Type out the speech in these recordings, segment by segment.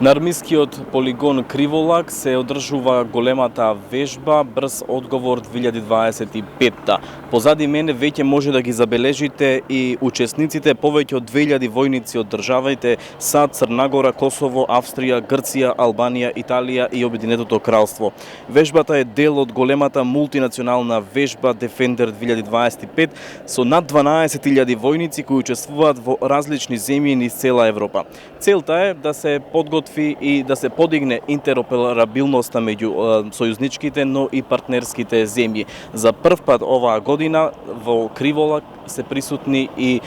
На армискиот полигон Криволак се одржува големата вежба Брз одговор 2025. Позади мене веќе може да ги забележите и учесниците, повеќе од 2000 војници од државите САД, Црнагора, Косово, Австрија, Грција, Албанија, Италија и Обединетото кралство. Вежбата е дел од големата мултинационална вежба Defender 2025 со над 12.000 војници кои учествуваат во различни земји низ цела Европа. Целта е да се подготви и да се подигне интероперабилноста меѓу сојузничките, но и партнерските земји. За прв пат оваа година во Криволак се присутни и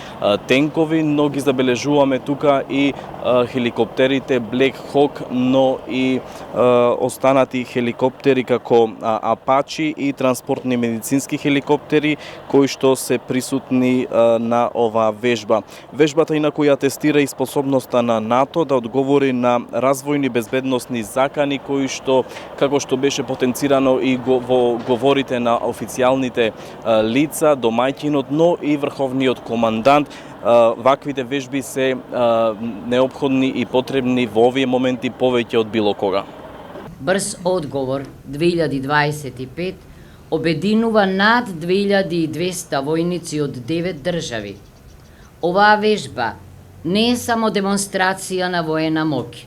тенкови, но ги забележуваме тука и хеликоптерите Black Hawk, но и останати хеликоптери како Апачи и транспортни медицински хеликоптери кои што се присутни на оваа вежба. Вежбата инаку ја тестира и способноста на НАТО да одговори на развојни безбедносни закани кои што, како што беше потенцирано и во говорите на официјалните лица, домаќинот, но и врховниот командант, ваквите вежби се неопходни и потребни во овие моменти повеќе од било кога. Брз одговор 2025 обединува над 2200 војници од 9 држави. Оваа вежба не е само демонстрација на воена моќ,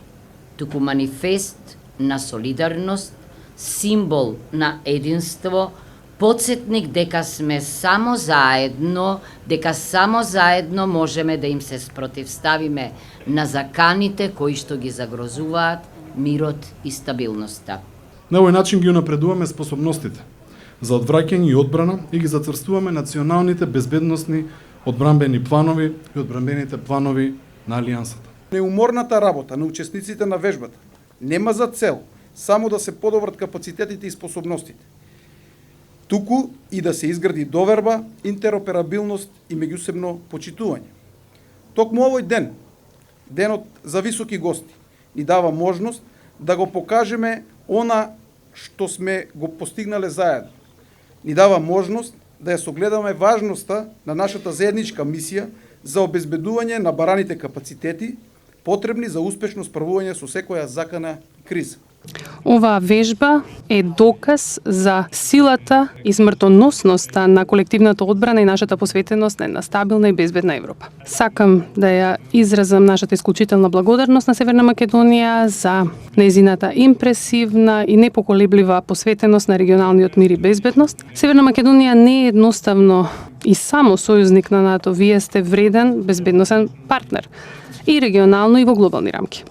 туку манифест на солидарност, символ на единство, подсетник дека сме само заедно, дека само заедно можеме да им се спротивставиме на заканите кои што ги загрозуваат мирот и стабилноста. На овој начин ги унапредуваме способностите за одвраќање и одбрана и ги зацрстуваме националните безбедносни одбранбени планови и одбранбените планови на Алијансата. Неуморната работа на учесниците на вежбата нема за цел само да се подобрат капацитетите и способностите, туку и да се изгради доверба, интероперабилност и меѓусебно почитување. Токму овој ден, денот за високи гости, ни дава можност да го покажеме она што сме го постигнале заедно. Ни дава можност да ја согледаме важноста на нашата заедничка мисија за обезбедување на бараните капацитети, потребни за успешно справување со секоја закана криза. Оваа вежба е доказ за силата и смртоносноста на колективната одбрана и нашата посветеност на една стабилна и безбедна Европа. Сакам да ја изразам нашата исклучителна благодарност на Северна Македонија за нејзината импресивна и непоколеблива посветеност на регионалниот мир и безбедност. Северна Македонија не е едноставно и само сојузник на НАТО, вие сте вреден безбедносен партнер и регионално и во глобални рамки.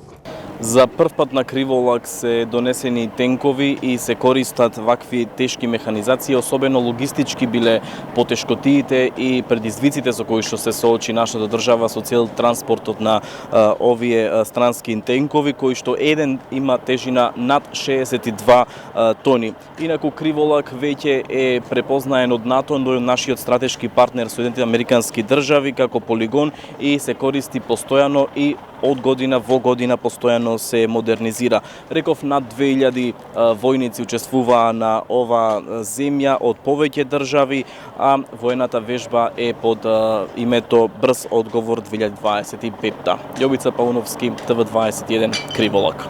За прв пат на Криволак се донесени тенкови и се користат вакви тешки механизации, особено логистички биле потешкотиите и предизвиците со кои што се соочи нашата држава со цел транспортот на овие странски тенкови, кои што еден има тежина над 62 тони. Инаку Криволак веќе е препознаен од НАТО, но нашиот стратешки партнер Соединетите Американски држави како полигон и се користи постојано и од година во година постојано се модернизира. Реков, над 2000 војници учествуваа на ова земја од повеќе држави, а воената вежба е под името Брз одговор 2025. Јовица Пауновски, ТВ21, Криволак.